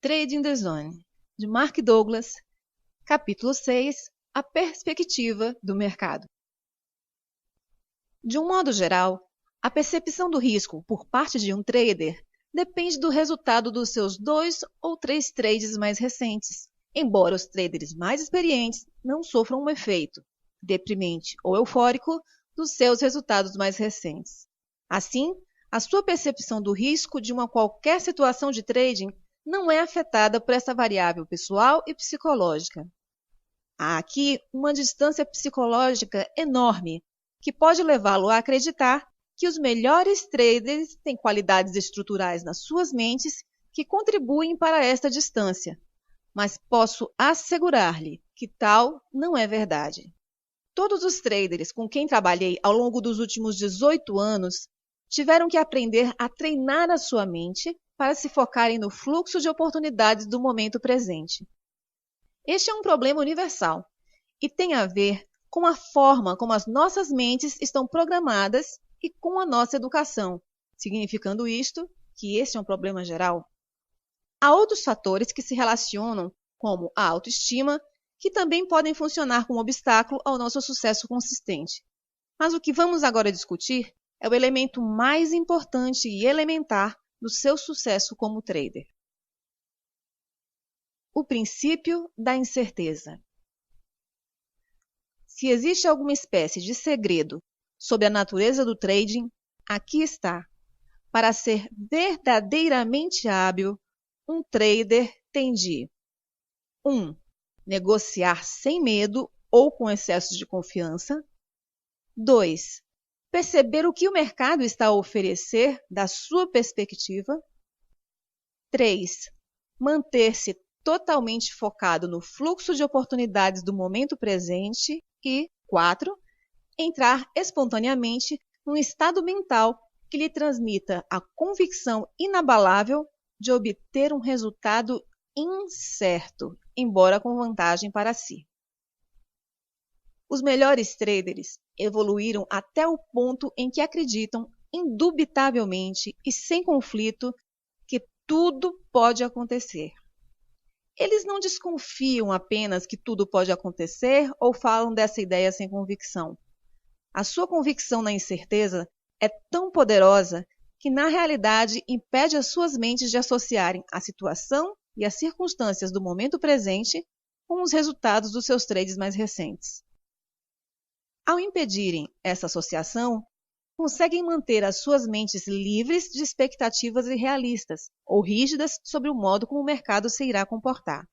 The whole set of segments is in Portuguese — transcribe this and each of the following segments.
Trading the Zone, de Mark Douglas, capítulo 6, a perspectiva do mercado. De um modo geral, a percepção do risco por parte de um trader depende do resultado dos seus 2 ou 3 trades mais recentes, embora os traders mais experientes não sofram um efeito deprimente ou eufórico dos seus resultados mais recentes. Assim, a sua percepção do risco de uma qualquer situação de trading não é afetada por essa variável pessoal e psicológica. Há aqui uma distância psicológica enorme que pode levá-lo a acreditar que os melhores traders têm qualidades estruturais nas suas mentes que contribuem para esta distância, mas posso assegurar-lhe que tal não é verdade. Todos os traders com quem trabalhei ao longo dos últimos 18 anos tiveram que aprender a treinar a sua mente para se focarem no fluxo de oportunidades do momento presente. Este é um problema universal e tem a ver com a forma como as nossas mentes estão programadas e com a nossa educação, significando isto que este é um problema geral. Há outros fatores que se relacionam, como a autoestima, que também podem funcionar como obstáculo ao nosso sucesso consistente. Mas o que vamos agora discutir é o elemento mais importante e elementar do seu sucesso como trader. O princípio da incerteza. Se existe alguma espécie de segredo sobre a natureza do trading, aqui está. Para ser verdadeiramente hábil, um trader tem de 1. Negociar sem medo ou com excesso de confiança. 2. Perceber o que o mercado está a oferecer da sua perspectiva. 3. Manter-se totalmente focado no fluxo de oportunidades do momento presente. E 4. Entrar espontaneamente num estado mental que lhe transmita a convicção inabalável de obter um resultado incerto, embora com vantagem para si. Os melhores traders evoluíram até o ponto em que acreditam indubitavelmente e sem conflito que tudo pode acontecer. Eles não desconfiam apenas que tudo pode acontecer ou falam dessa ideia sem convicção. A sua convicção na incerteza é tão poderosa que, na realidade, impede as suas mentes de associarem a situação e as circunstâncias do momento presente com os resultados dos seus trades mais recentes. Ao impedirem essa associação, conseguem manter as suas mentes livres de expectativas irrealistas ou rígidas sobre o modo como o mercado se irá comportar.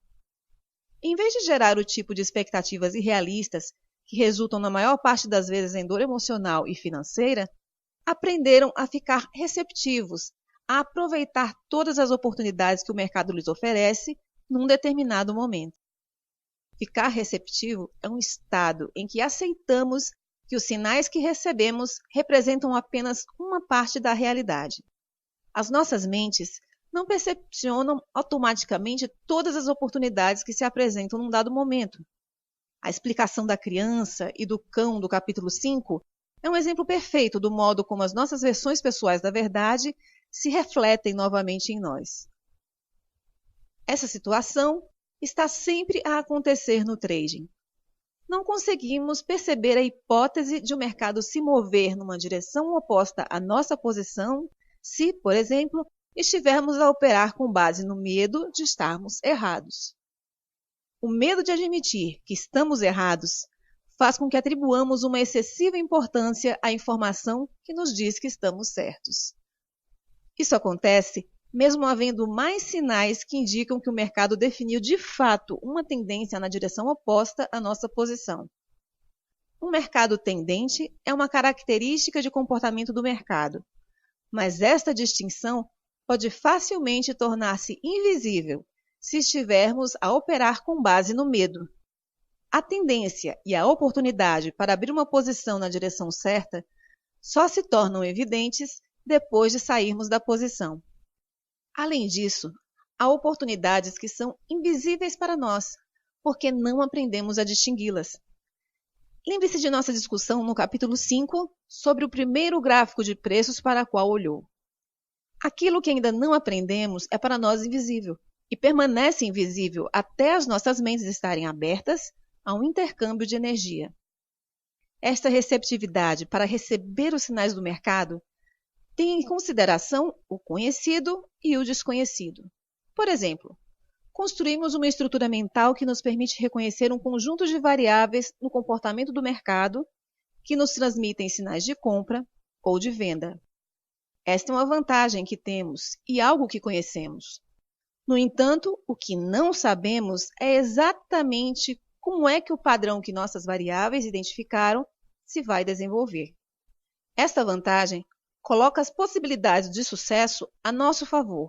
Em vez de gerar o tipo de expectativas irrealistas que resultam na maior parte das vezes em dor emocional e financeira, aprenderam a ficar receptivos, a aproveitar todas as oportunidades que o mercado lhes oferece num determinado momento. Ficar receptivo é um estado em que aceitamos que os sinais que recebemos representam apenas uma parte da realidade. As nossas mentes não percepcionam automaticamente todas as oportunidades que se apresentam num dado momento. A explicação da criança e do cão do capítulo 5 é um exemplo perfeito do modo como as nossas versões pessoais da verdade se refletem novamente em nós. Essa situação está sempre a acontecer no trading. Não conseguimos perceber a hipótese de o mercado se mover numa direção oposta à nossa posição se, por exemplo, estivermos a operar com base no medo de estarmos errados. O medo de admitir que estamos errados faz com que atribuamos uma excessiva importância à informação que nos diz que estamos certos. Isso acontece mesmo havendo mais sinais que indicam que o mercado definiu de fato uma tendência na direção oposta à nossa posição. Um mercado tendente é uma característica de comportamento do mercado, mas esta distinção pode facilmente tornar-se invisível se estivermos a operar com base no medo. A tendência e a oportunidade para abrir uma posição na direção certa só se tornam evidentes depois de sairmos da posição. Além disso, há oportunidades que são invisíveis para nós, porque não aprendemos a distingui-las. Lembre-se de nossa discussão no capítulo 5 sobre o primeiro gráfico de preços para o qual olhou. Aquilo que ainda não aprendemos é para nós invisível, e permanece invisível até as nossas mentes estarem abertas a um intercâmbio de energia. Esta receptividade para receber os sinais do mercado tem em consideração o conhecido e o desconhecido. Por exemplo, construímos uma estrutura mental que nos permite reconhecer um conjunto de variáveis no comportamento do mercado que nos transmitem sinais de compra ou de venda. Esta é uma vantagem que temos e algo que conhecemos. No entanto, o que não sabemos é exatamente como é que o padrão que nossas variáveis identificaram se vai desenvolver. Esta vantagem coloca as possibilidades de sucesso a nosso favor,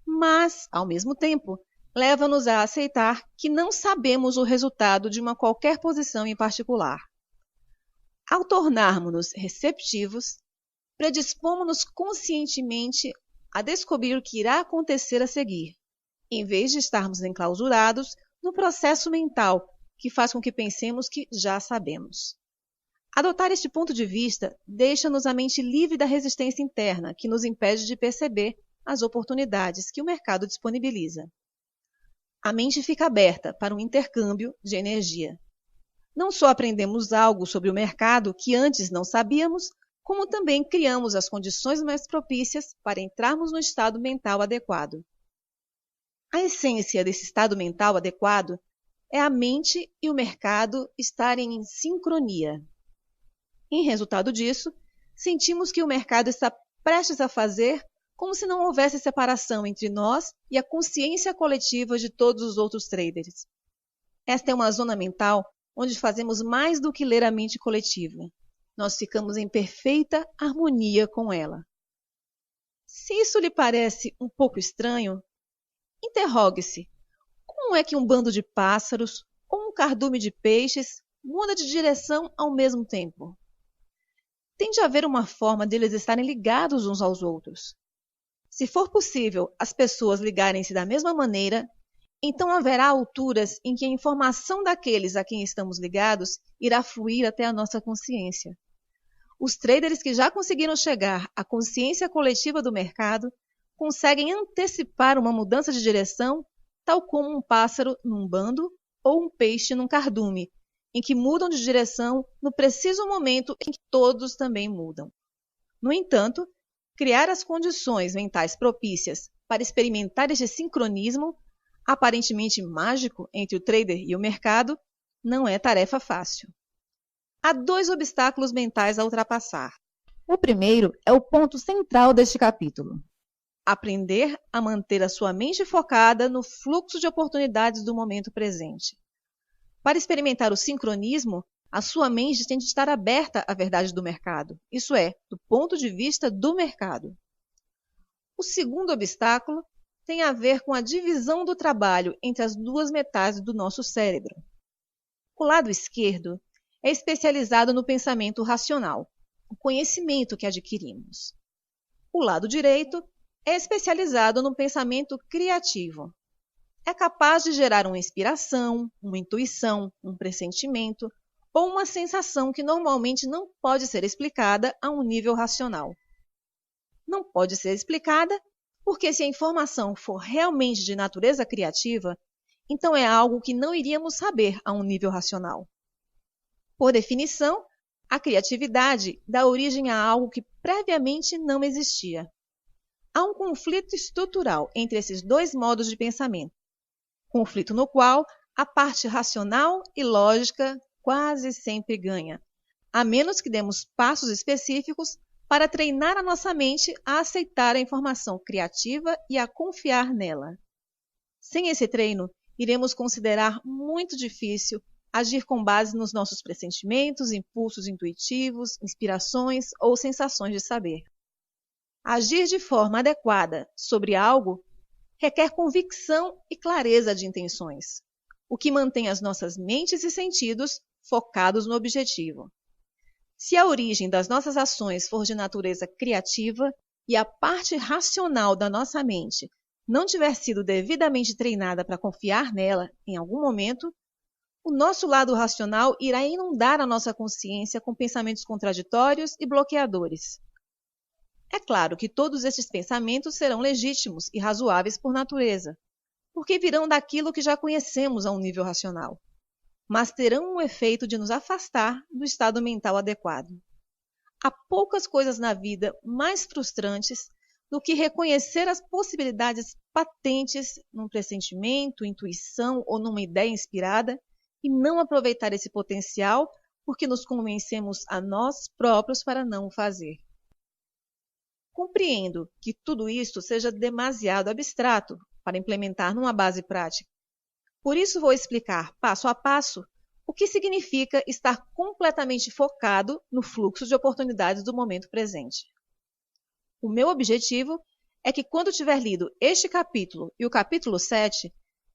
mas, ao mesmo tempo, leva-nos a aceitar que não sabemos o resultado de uma qualquer posição em particular. Ao tornarmos-nos receptivos, predispomos-nos conscientemente a descobrir o que irá acontecer a seguir, em vez de estarmos enclausurados no processo mental que faz com que pensemos que já sabemos. Adotar este ponto de vista deixa-nos a mente livre da resistência interna que nos impede de perceber as oportunidades que o mercado disponibiliza. A mente fica aberta para um intercâmbio de energia. Não só aprendemos algo sobre o mercado que antes não sabíamos, como também criamos as condições mais propícias para entrarmos no estado mental adequado. A essência desse estado mental adequado é a mente e o mercado estarem em sincronia. Em resultado disso, sentimos que o mercado está prestes a fazer como se não houvesse separação entre nós e a consciência coletiva de todos os outros traders. Esta é uma zona mental onde fazemos mais do que ler a mente coletiva. Nós ficamos em perfeita harmonia com ela. Se isso lhe parece um pouco estranho, interrogue-se: como é que um bando de pássaros ou um cardume de peixes muda de direção ao mesmo tempo? Tem de haver uma forma deles estarem ligados uns aos outros. Se for possível as pessoas ligarem-se da mesma maneira, então haverá alturas em que a informação daqueles a quem estamos ligados irá fluir até a nossa consciência. Os traders que já conseguiram chegar à consciência coletiva do mercado conseguem antecipar uma mudança de direção, tal como um pássaro num bando ou um peixe num cardume, em que mudam de direção no preciso momento em que todos também mudam. No entanto, criar as condições mentais propícias para experimentar este sincronismo, aparentemente mágico entre o trader e o mercado, não é tarefa fácil. Há 2 obstáculos mentais a ultrapassar. O primeiro é o ponto central deste capítulo: aprender a manter a sua mente focada no fluxo de oportunidades do momento presente. Para experimentar o sincronismo, a sua mente tem de estar aberta à verdade do mercado, isso é, do ponto de vista do mercado. O segundo obstáculo tem a ver com a divisão do trabalho entre as 2 metades do nosso cérebro. O lado esquerdo é especializado no pensamento racional, o conhecimento que adquirimos. O lado direito é especializado no pensamento criativo. É capaz de gerar uma inspiração, uma intuição, um pressentimento ou uma sensação que normalmente não pode ser explicada a um nível racional. Não pode ser explicada porque, se a informação for realmente de natureza criativa, então é algo que não iríamos saber a um nível racional. Por definição, a criatividade dá origem a algo que previamente não existia. Há um conflito estrutural entre esses 2 modos de pensamento, conflito no qual a parte racional e lógica quase sempre ganha, a menos que demos passos específicos para treinar a nossa mente a aceitar a informação criativa e a confiar nela. Sem esse treino, iremos considerar muito difícil agir com base nos nossos pressentimentos, impulsos intuitivos, inspirações ou sensações de saber. Agir de forma adequada sobre algo requer convicção e clareza de intenções, o que mantém as nossas mentes e sentidos focados no objetivo. Se a origem das nossas ações for de natureza criativa e a parte racional da nossa mente não tiver sido devidamente treinada para confiar nela em algum momento, o nosso lado racional irá inundar a nossa consciência com pensamentos contraditórios e bloqueadores. É claro que todos estes pensamentos serão legítimos e razoáveis por natureza. porque virão daquilo que já conhecemos a um nível racional, mas terão o efeito de nos afastar do estado mental adequado. Há poucas coisas na vida mais frustrantes do que reconhecer as possibilidades patentes num pressentimento, intuição ou numa ideia inspirada e não aproveitar esse potencial porque nos convencemos a nós próprios para não o fazer. Compreendo que tudo isto seja demasiado abstrato para implementar numa base prática. Por isso vou explicar, passo a passo, o que significa estar completamente focado no fluxo de oportunidades do momento presente. O meu objetivo é que, quando tiver lido este capítulo e o capítulo 7,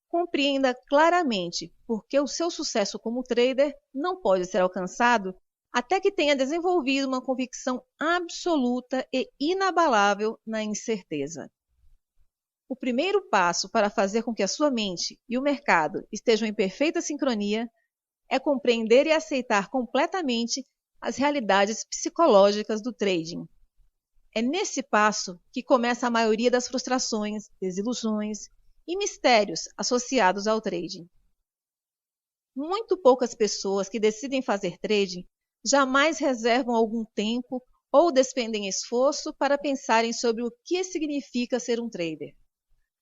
compreenda claramente por que o seu sucesso como trader não pode ser alcançado até que tenha desenvolvido uma convicção absoluta e inabalável na incerteza. O primeiro passo para fazer com que a sua mente e o mercado estejam em perfeita sincronia é compreender e aceitar completamente as realidades psicológicas do trading. É nesse passo que começa a maioria das frustrações, desilusões e mistérios associados ao trading. Muito poucas pessoas que decidem fazer trading jamais reservam algum tempo ou despendem esforço para pensarem sobre o que significa ser um trader.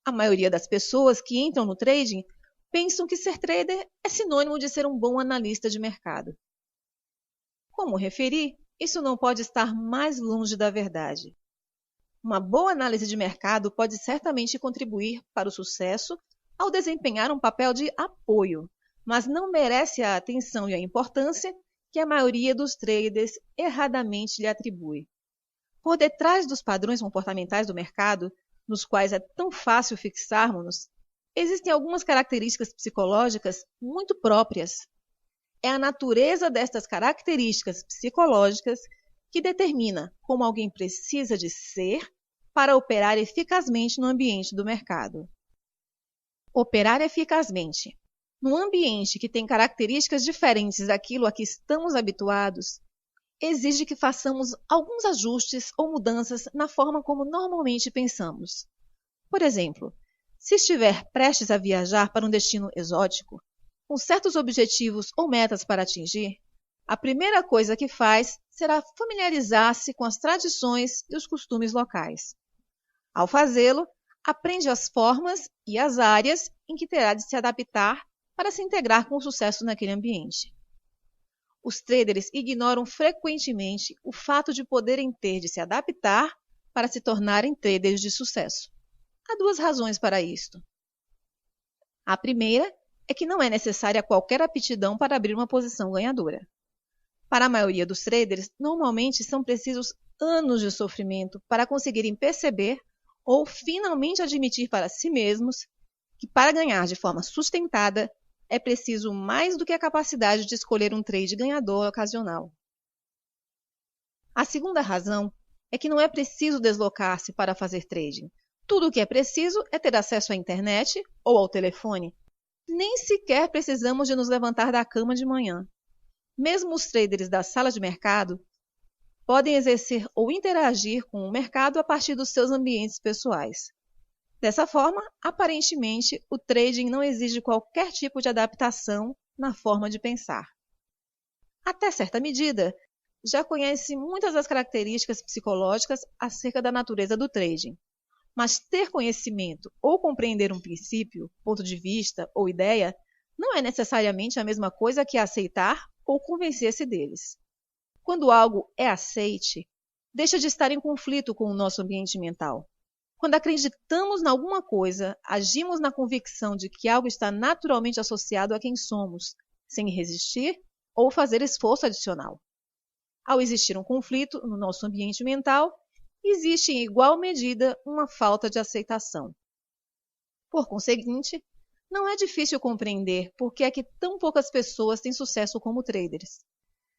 A maioria das pessoas que entram no trading pensam que ser trader é sinônimo de ser um bom analista de mercado. Como referi, isso não pode estar mais longe da verdade. Uma boa análise de mercado pode certamente contribuir para o sucesso ao desempenhar um papel de apoio, mas não merece a atenção e a importância que a maioria dos traders erradamente lhe atribui. Por detrás dos padrões comportamentais do mercado, nos quais é tão fácil fixarmos-nos, existem algumas características psicológicas muito próprias. É a natureza destas características psicológicas que determina como alguém precisa de ser para operar eficazmente no ambiente do mercado. Operar eficazmente num ambiente que tem características diferentes daquilo a que estamos habituados exige que façamos alguns ajustes ou mudanças na forma como normalmente pensamos. Por exemplo, se estiver prestes a viajar para um destino exótico, com certos objetivos ou metas para atingir, a primeira coisa que faz será familiarizar-se com as tradições e os costumes locais. Ao fazê-lo, aprende as formas e as áreas em que terá de se adaptar para se integrar com sucesso naquele ambiente. Os traders ignoram frequentemente o fato de poderem ter de se adaptar para se tornarem traders de sucesso. Há duas razões para isto. A primeira é que não é necessária qualquer aptidão para abrir uma posição ganhadora. Para a maioria dos traders, normalmente são precisos anos de sofrimento para conseguirem perceber ou finalmente admitir para si mesmos que, para ganhar de forma sustentada, é preciso mais do que a capacidade de escolher um trade ganhador ocasional. A segunda razão é que não é preciso deslocar-se para fazer trading. Tudo o que é preciso é ter acesso à internet ou ao telefone. Nem sequer precisamos de nos levantar da cama de manhã. Mesmo os traders da sala de mercado podem exercer ou interagir com o mercado a partir dos seus ambientes pessoais. Dessa forma, aparentemente, o trading não exige qualquer tipo de adaptação na forma de pensar. Até certa medida, já conhece muitas das características psicológicas acerca da natureza do trading. Mas ter conhecimento ou compreender um princípio, ponto de vista ou ideia não é necessariamente a mesma coisa que aceitar ou convencer-se deles. Quando algo é aceite, deixa de estar em conflito com o nosso ambiente mental. Quando acreditamos em alguma coisa, agimos na convicção de que algo está naturalmente associado a quem somos, sem resistir ou fazer esforço adicional. Ao existir um conflito no nosso ambiente mental, existe em igual medida uma falta de aceitação. Por conseguinte, não é difícil compreender por que é que tão poucas pessoas têm sucesso como traders.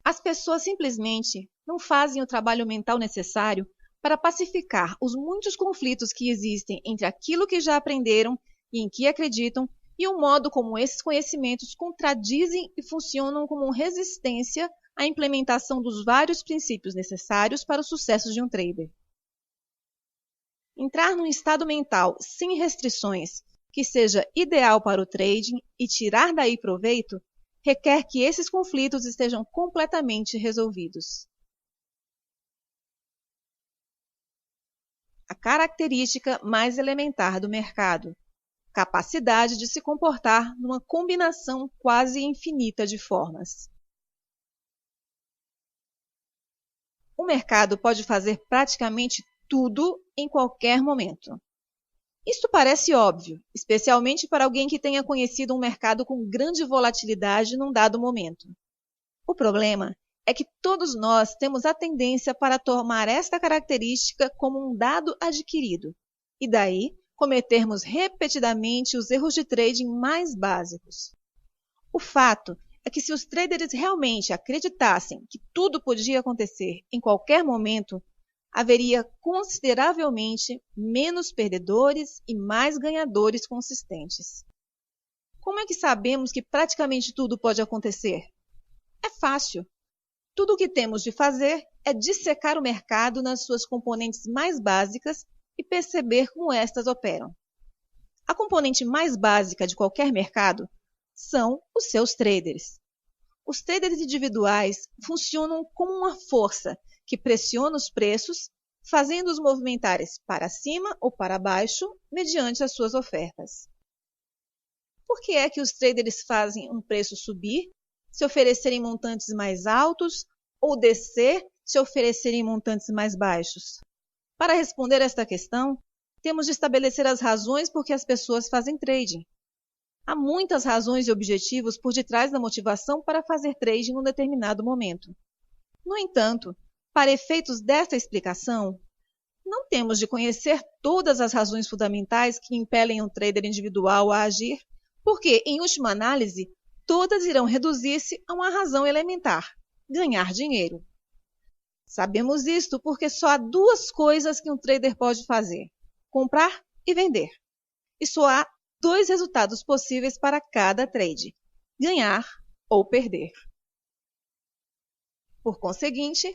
As pessoas simplesmente não fazem o trabalho mental necessário para pacificar os muitos conflitos que existem entre aquilo que já aprenderam e em que acreditam e o modo como esses conhecimentos contradizem e funcionam como resistência à implementação dos vários princípios necessários para o sucesso de um trader. Entrar num estado mental sem restrições que seja ideal para o trading e tirar daí proveito, requer que esses conflitos estejam completamente resolvidos. A característica mais elementar do mercado: capacidade de se comportar numa combinação quase infinita de formas. O mercado pode fazer praticamente tudo em qualquer momento. Isto parece óbvio, especialmente para alguém que tenha conhecido um mercado com grande volatilidade num dado momento. O problema é que todos nós temos a tendência para tomar esta característica como um dado adquirido, e daí cometermos repetidamente os erros de trading mais básicos. O fato é que se os traders realmente acreditassem que tudo podia acontecer em qualquer momento, haveria consideravelmente menos perdedores e mais ganhadores consistentes. Como é que sabemos que praticamente tudo pode acontecer? É fácil. Tudo o que temos de fazer é dissecar o mercado nas suas componentes mais básicas e perceber como estas operam. A componente mais básica de qualquer mercado são os seus traders. Os traders individuais funcionam como uma força que pressiona os preços, fazendo-os movimentarem para cima ou para baixo mediante as suas ofertas. Por que é que os traders fazem um preço subir se oferecerem montantes mais altos ou descer se oferecerem montantes mais baixos? Para responder esta questão, temos de estabelecer as razões por que as pessoas fazem trading. Há muitas razões e objetivos por detrás da motivação para fazer trading num determinado momento. No entanto, para efeitos desta explicação, não temos de conhecer todas as razões fundamentais que impelem um trader individual a agir, porque, em última análise, todas irão reduzir-se a uma razão elementar: ganhar dinheiro. Sabemos isto porque só há duas coisas que um trader pode fazer: comprar e vender. E só há dois resultados possíveis para cada trade: ganhar ou perder. Por conseguinte,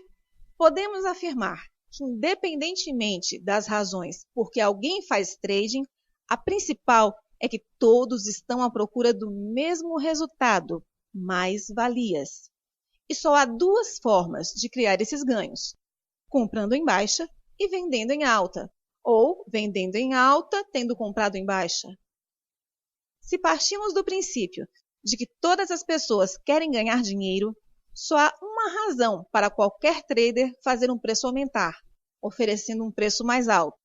podemos afirmar que, independentemente das razões por que alguém faz trading, a principal é que todos estão à procura do mesmo resultado: mais-valias. E só há duas formas de criar esses ganhos: comprando em baixa e vendendo em alta, ou vendendo em alta tendo comprado em baixa. Se partimos do princípio de que todas as pessoas querem ganhar dinheiro, só há uma razão para qualquer trader fazer um preço aumentar, oferecendo um preço mais alto: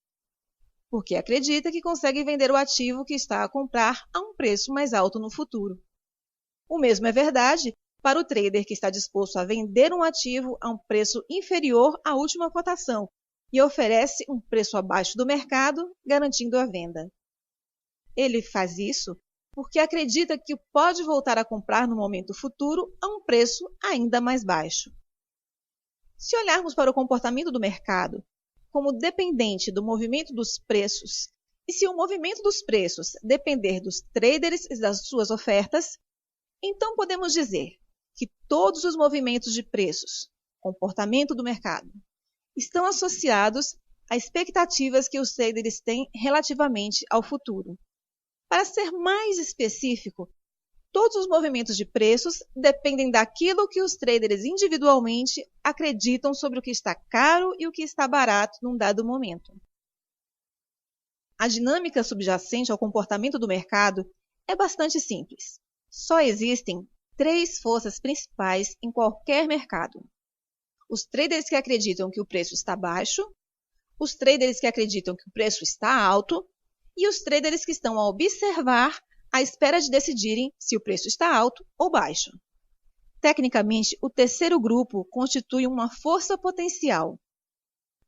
porque acredita que consegue vender o ativo que está a comprar a um preço mais alto no futuro. O mesmo é verdade para o trader que está disposto a vender um ativo a um preço inferior à última cotação e oferece um preço abaixo do mercado, garantindo a venda. Ele faz isso porque acredita que pode voltar a comprar no momento futuro a um preço ainda mais baixo. Se olharmos para o comportamento do mercado como dependente do movimento dos preços, e se o movimento dos preços depender dos traders e das suas ofertas, então podemos dizer que todos os movimentos de preços, comportamento do mercado, estão associados a expectativas que os traders têm relativamente ao futuro. Para ser mais específico, todos os movimentos de preços dependem daquilo que os traders individualmente acreditam sobre o que está caro e o que está barato num dado momento. A dinâmica subjacente ao comportamento do mercado é bastante simples. Só existem três forças principais em qualquer mercado: os traders que acreditam que o preço está baixo, os traders que acreditam que o preço está alto e os traders que estão a observar à espera de decidirem se o preço está alto ou baixo. Tecnicamente, o terceiro grupo constitui uma força potencial.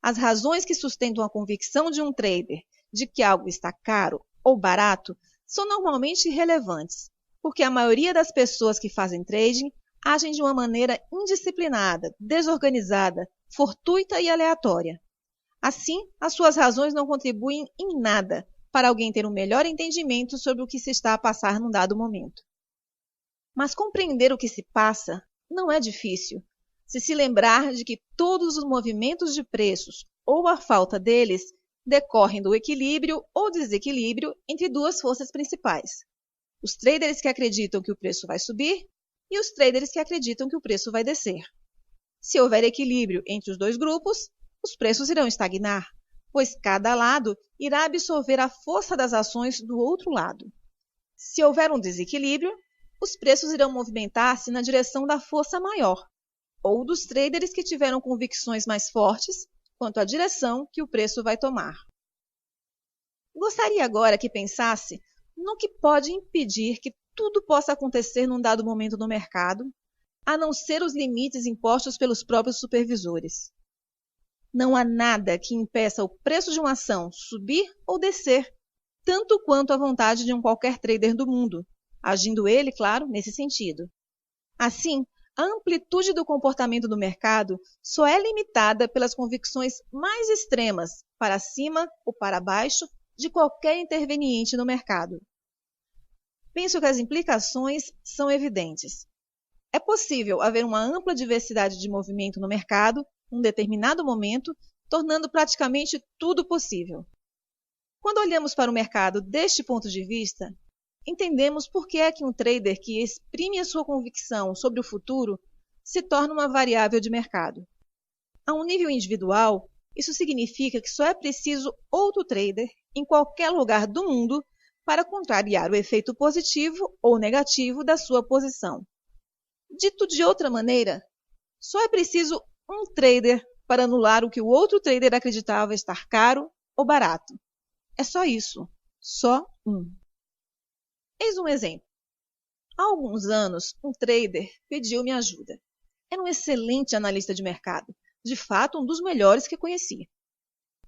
As razões que sustentam a convicção de um trader de que algo está caro ou barato são normalmente irrelevantes, porque a maioria das pessoas que fazem trading agem de uma maneira indisciplinada, desorganizada, fortuita e aleatória. Assim, as suas razões não contribuem em nada para alguém ter um melhor entendimento sobre o que se está a passar num dado momento. Mas compreender o que se passa não é difícil, se lembrar de que todos os movimentos de preços, ou a falta deles, decorrem do equilíbrio ou desequilíbrio entre duas forças principais: os traders que acreditam que o preço vai subir e os traders que acreditam que o preço vai descer. Se houver equilíbrio entre os dois grupos, os preços irão estagnar, pois cada lado irá absorver a força das ações do outro lado. Se houver um desequilíbrio, os preços irão movimentar-se na direção da força maior, ou dos traders que tiveram convicções mais fortes quanto à direção que o preço vai tomar. Gostaria agora que pensasse no que pode impedir que tudo possa acontecer num dado momento no mercado, a não ser os limites impostos pelos próprios supervisores. Não há nada que impeça o preço de uma ação subir ou descer, tanto quanto a vontade de um qualquer trader do mundo, agindo ele, claro, nesse sentido. Assim, a amplitude do comportamento do mercado só é limitada pelas convicções mais extremas, para cima ou para baixo, de qualquer interveniente no mercado. Penso que as implicações são evidentes. É possível haver uma ampla diversidade de movimento no mercado, num determinado momento, tornando praticamente tudo possível. Quando olhamos para o mercado deste ponto de vista, entendemos por que é que um trader que exprime a sua convicção sobre o futuro se torna uma variável de mercado. A um nível individual, isso significa que só é preciso outro trader em qualquer lugar do mundo para contrariar o efeito positivo ou negativo da sua posição. Dito de outra maneira, só é preciso um trader para anular o que o outro trader acreditava estar caro ou barato. É só isso, só um. Eis um exemplo. Há alguns anos, um trader pediu minha ajuda. Era um excelente analista de mercado, de fato um dos melhores que conheci.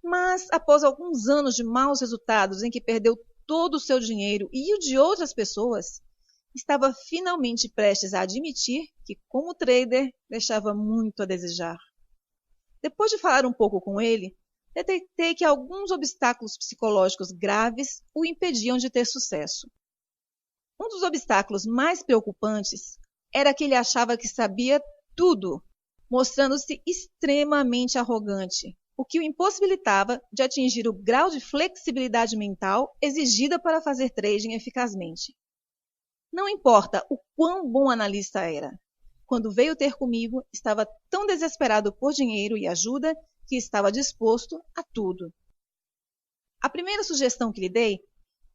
Mas, após alguns anos de maus resultados em que perdeu todo o seu dinheiro e o de outras pessoas, estava finalmente prestes a admitir que, como trader, deixava muito a desejar. Depois de falar um pouco com ele, detectei que alguns obstáculos psicológicos graves o impediam de ter sucesso. Um dos obstáculos mais preocupantes era que ele achava que sabia tudo, mostrando-se extremamente arrogante, o que o impossibilitava de atingir o grau de flexibilidade mental exigida para fazer trading eficazmente. Não importa o quão bom analista era. Quando veio ter comigo, estava tão desesperado por dinheiro e ajuda que estava disposto a tudo. A primeira sugestão que lhe dei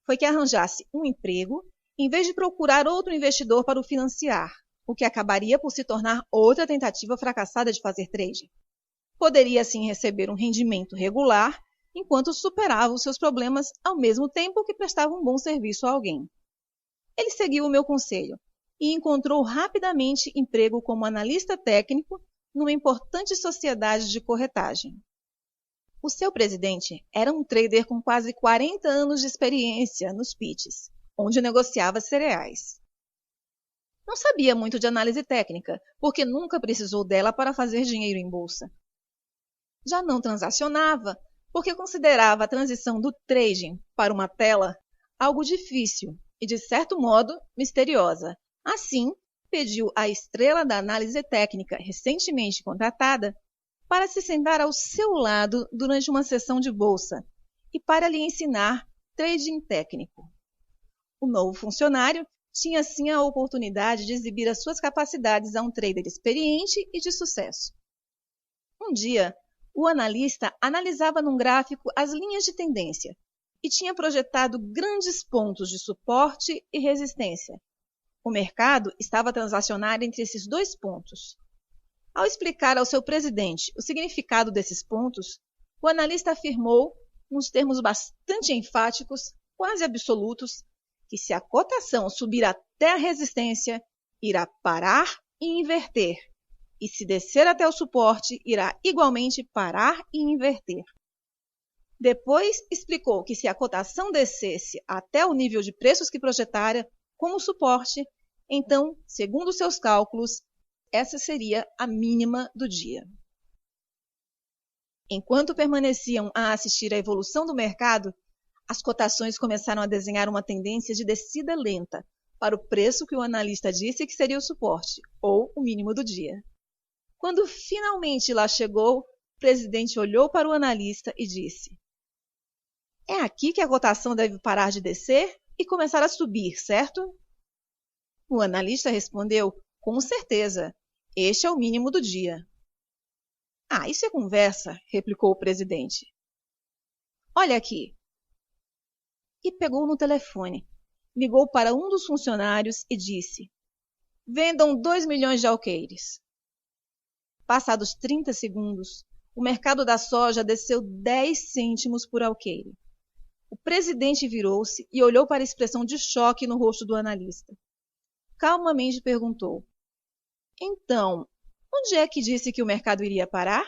foi que arranjasse um emprego em vez de procurar outro investidor para o financiar, o que acabaria por se tornar outra tentativa fracassada de fazer trading. Poderia assim receber um rendimento regular enquanto superava os seus problemas ao mesmo tempo que prestava um bom serviço a alguém. Ele seguiu o meu conselho e encontrou rapidamente emprego como analista técnico numa importante sociedade de corretagem. O seu presidente era um trader com quase 40 anos de experiência nos pitches, onde negociava cereais. Não sabia muito de análise técnica, porque nunca precisou dela para fazer dinheiro em bolsa. Já não transacionava, porque considerava a transição do trading para uma tela algo difícil e, de certo modo, misteriosa. Assim, pediu à estrela da análise técnica recentemente contratada para se sentar ao seu lado durante uma sessão de bolsa e para lhe ensinar trading técnico. O novo funcionário tinha assim a oportunidade de exibir as suas capacidades a um trader experiente e de sucesso. Um dia, o analista analisava num gráfico as linhas de tendência e tinha projetado grandes pontos de suporte e resistência. O mercado estava a transacionar entre esses dois pontos. Ao explicar ao seu presidente o significado desses pontos, o analista afirmou, nos termos bastante enfáticos, quase absolutos, que se a cotação subir até a resistência, irá parar e inverter, e se descer até o suporte, irá igualmente parar e inverter. Depois explicou que se a cotação descesse até o nível de preços que projetara como suporte, então, segundo seus cálculos, essa seria a mínima do dia. Enquanto permaneciam a assistir à evolução do mercado, as cotações começaram a desenhar uma tendência de descida lenta para o preço que o analista disse que seria o suporte, ou o mínimo do dia. Quando finalmente lá chegou, o presidente olhou para o analista e disse: É aqui que a cotação deve parar de descer e começar a subir, certo? O analista respondeu: com certeza, este é o mínimo do dia. Ah, isso é conversa, replicou o presidente. Olha aqui. E pegou no telefone. Ligou para um dos funcionários e disse: vendam 2 milhões de alqueires. Passados 30 segundos, o mercado da soja desceu 10 cêntimos por alqueire. O presidente virou-se e olhou para a expressão de choque no rosto do analista. Calmamente perguntou: então, onde é que disse que o mercado iria parar?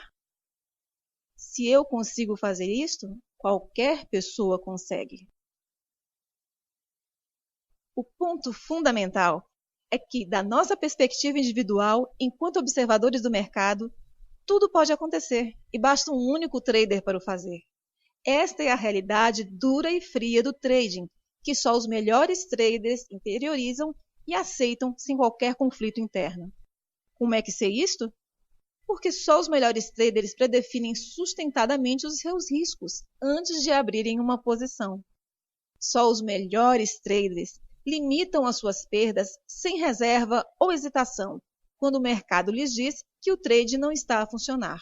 Se eu consigo fazer isto, qualquer pessoa consegue. O ponto fundamental é que, da nossa perspectiva individual, enquanto observadores do mercado, tudo pode acontecer e basta um único trader para o fazer. Esta é a realidade dura e fria do trading, que só os melhores traders interiorizam e aceitam sem qualquer conflito interno. Como é que sei isto? Porque só os melhores traders predefinem sustentadamente os seus riscos antes de abrirem uma posição. Só os melhores traders limitam as suas perdas sem reserva ou hesitação, quando o mercado lhes diz que o trade não está a funcionar.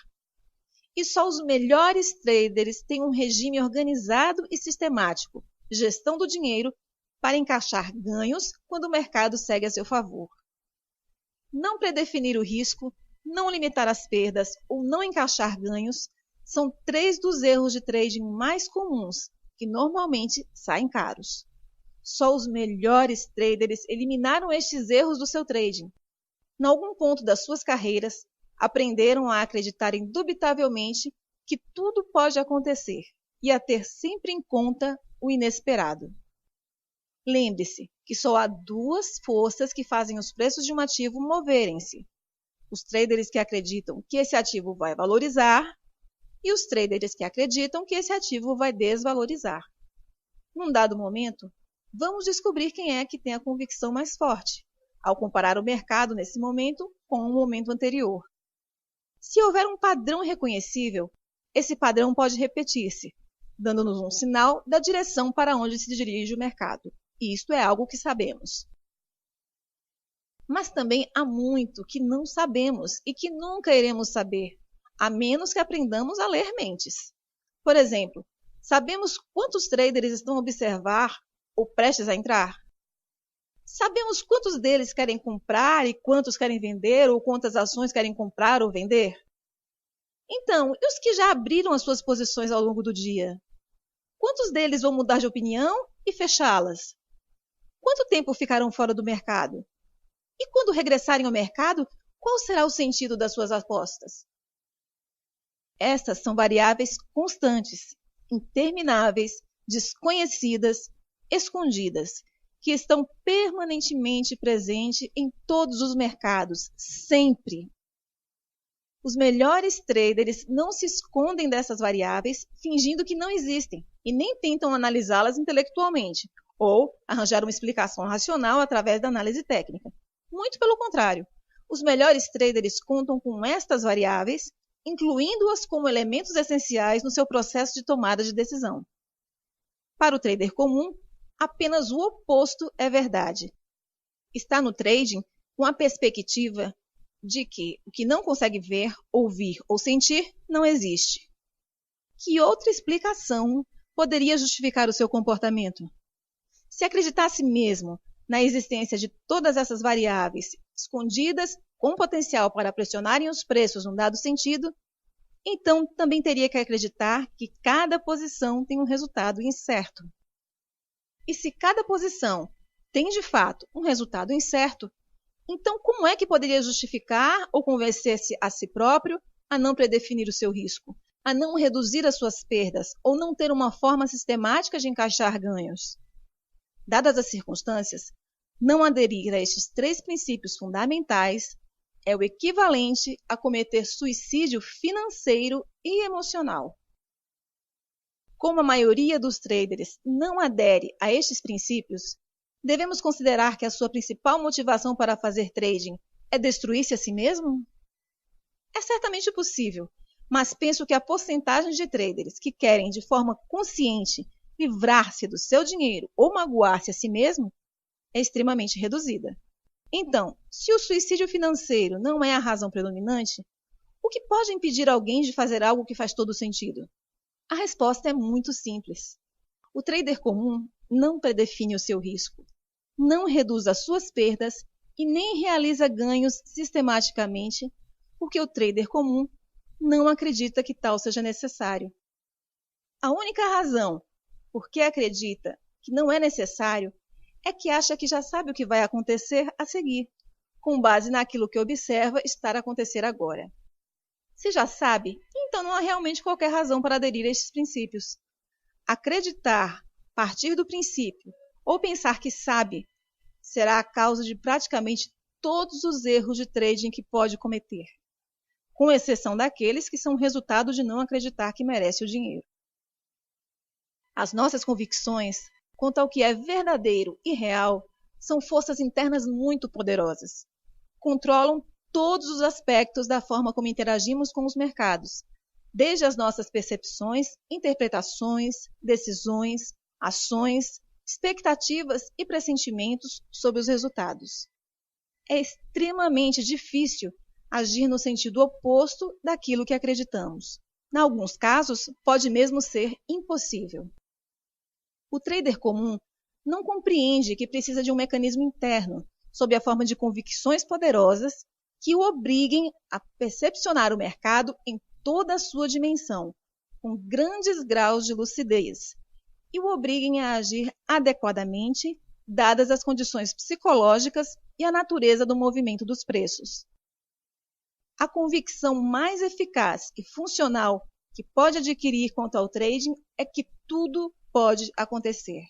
E só os melhores traders têm um regime organizado e sistemático, gestão do dinheiro, para encaixar ganhos quando o mercado segue a seu favor. Não predefinir o risco, não limitar as perdas ou não encaixar ganhos são 3 dos erros de trading mais comuns, que normalmente saem caros. Só os melhores traders eliminaram estes erros do seu trading. Em algum ponto das suas carreiras, aprenderam a acreditar indubitavelmente que tudo pode acontecer e a ter sempre em conta o inesperado. Lembre-se que só há 2 forças que fazem os preços de um ativo moverem-se: os traders que acreditam que esse ativo vai valorizar e os traders que acreditam que esse ativo vai desvalorizar. Num dado momento, vamos descobrir quem é que tem a convicção mais forte, ao comparar o mercado nesse momento com o momento anterior. Se houver um padrão reconhecível, esse padrão pode repetir-se, dando-nos um sinal da direção para onde se dirige o mercado. E isto é algo que sabemos. Mas também há muito que não sabemos e que nunca iremos saber, a menos que aprendamos a ler mentes. Por exemplo, sabemos quantos traders estão a observar ou prestes a entrar? Sabemos quantos deles querem comprar e quantos querem vender, ou quantas ações querem comprar ou vender? Então, e os que já abriram as suas posições ao longo do dia? Quantos deles vão mudar de opinião e fechá-las? Quanto tempo ficarão fora do mercado? E quando regressarem ao mercado, qual será o sentido das suas apostas? Estas são variáveis constantes, intermináveis, desconhecidas, escondidas, que estão permanentemente presentes em todos os mercados, sempre. Os melhores traders não se escondem dessas variáveis fingindo que não existem e nem tentam analisá-las intelectualmente ou arranjar uma explicação racional através da análise técnica. Muito pelo contrário, os melhores traders contam com estas variáveis, incluindo-as como elementos essenciais no seu processo de tomada de decisão. Para o trader comum, apenas o oposto é verdade. Está no trading com a perspectiva de que o que não consegue ver, ouvir ou sentir não existe. Que outra explicação poderia justificar o seu comportamento? Se acreditasse mesmo na existência de todas essas variáveis escondidas com potencial para pressionarem os preços num dado sentido, então também teria que acreditar que cada posição tem um resultado incerto. E se cada posição tem de fato um resultado incerto, então como é que poderia justificar ou convencer-se a si próprio a não predefinir o seu risco, a não reduzir as suas perdas ou não ter uma forma sistemática de encaixar ganhos? Dadas as circunstâncias, não aderir a estes 3 princípios fundamentais é o equivalente a cometer suicídio financeiro e emocional. Como a maioria dos traders não adere a estes princípios, devemos considerar que a sua principal motivação para fazer trading é destruir-se a si mesmo? É certamente possível, mas penso que a porcentagem de traders que querem de forma consciente livrar-se do seu dinheiro ou magoar-se a si mesmo é extremamente reduzida. Então, se o suicídio financeiro não é a razão predominante, o que pode impedir alguém de fazer algo que faz todo sentido? A resposta é muito simples. O trader comum não predefine o seu risco, não reduz as suas perdas e nem realiza ganhos sistematicamente, porque o trader comum não acredita que tal seja necessário. A única razão por que acredita que não é necessário é que acha que já sabe o que vai acontecer a seguir, com base naquilo que observa estar a acontecer agora. Se já sabe, então não há realmente qualquer razão para aderir a estes princípios. Acreditar, partir do princípio, ou pensar que sabe, será a causa de praticamente todos os erros de trading que pode cometer, com exceção daqueles que são resultado de não acreditar que merece o dinheiro. As nossas convicções quanto ao que é verdadeiro e real são forças internas muito poderosas. Controlam todos os aspectos da forma como interagimos com os mercados, desde as nossas percepções, interpretações, decisões, ações, expectativas e pressentimentos sobre os resultados. É extremamente difícil agir no sentido oposto daquilo que acreditamos. Em alguns casos, pode mesmo ser impossível. O trader comum não compreende que precisa de um mecanismo interno, sob a forma de convicções poderosas, que o obriguem a percepcionar o mercado em toda a sua dimensão, com grandes graus de lucidez, e o obriguem a agir adequadamente, dadas as condições psicológicas e a natureza do movimento dos preços. A convicção mais eficaz e funcional que pode adquirir quanto ao trading é que tudo pode acontecer.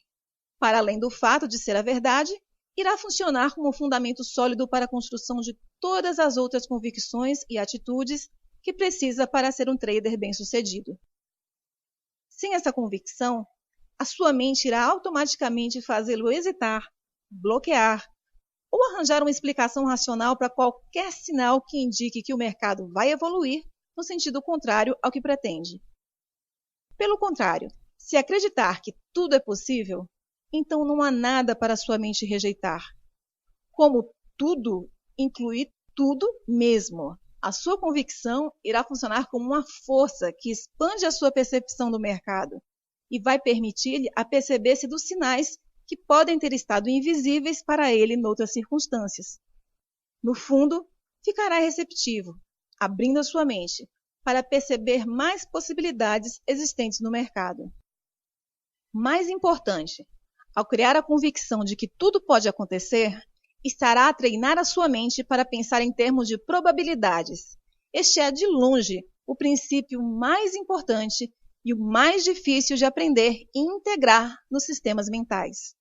Para além do fato de ser a verdade, irá funcionar como fundamento sólido para a construção de todas as outras convicções e atitudes que precisa para ser um trader bem-sucedido. Sem essa convicção, a sua mente irá automaticamente fazê-lo hesitar, bloquear ou arranjar uma explicação racional para qualquer sinal que indique que o mercado vai evoluir no sentido contrário ao que pretende. Pelo contrário, se acreditar que tudo é possível, então não há nada para sua mente rejeitar. Como tudo inclui tudo mesmo, a sua convicção irá funcionar como uma força que expande a sua percepção do mercado e vai permitir-lhe aperceber-se dos sinais que podem ter estado invisíveis para ele noutras circunstâncias. No fundo, ficará receptivo, abrindo a sua mente para perceber mais possibilidades existentes no mercado. Mais importante, ao criar a convicção de que tudo pode acontecer, estará a treinar a sua mente para pensar em termos de probabilidades. Este é, de longe, o princípio mais importante e o mais difícil de aprender e integrar nos sistemas mentais.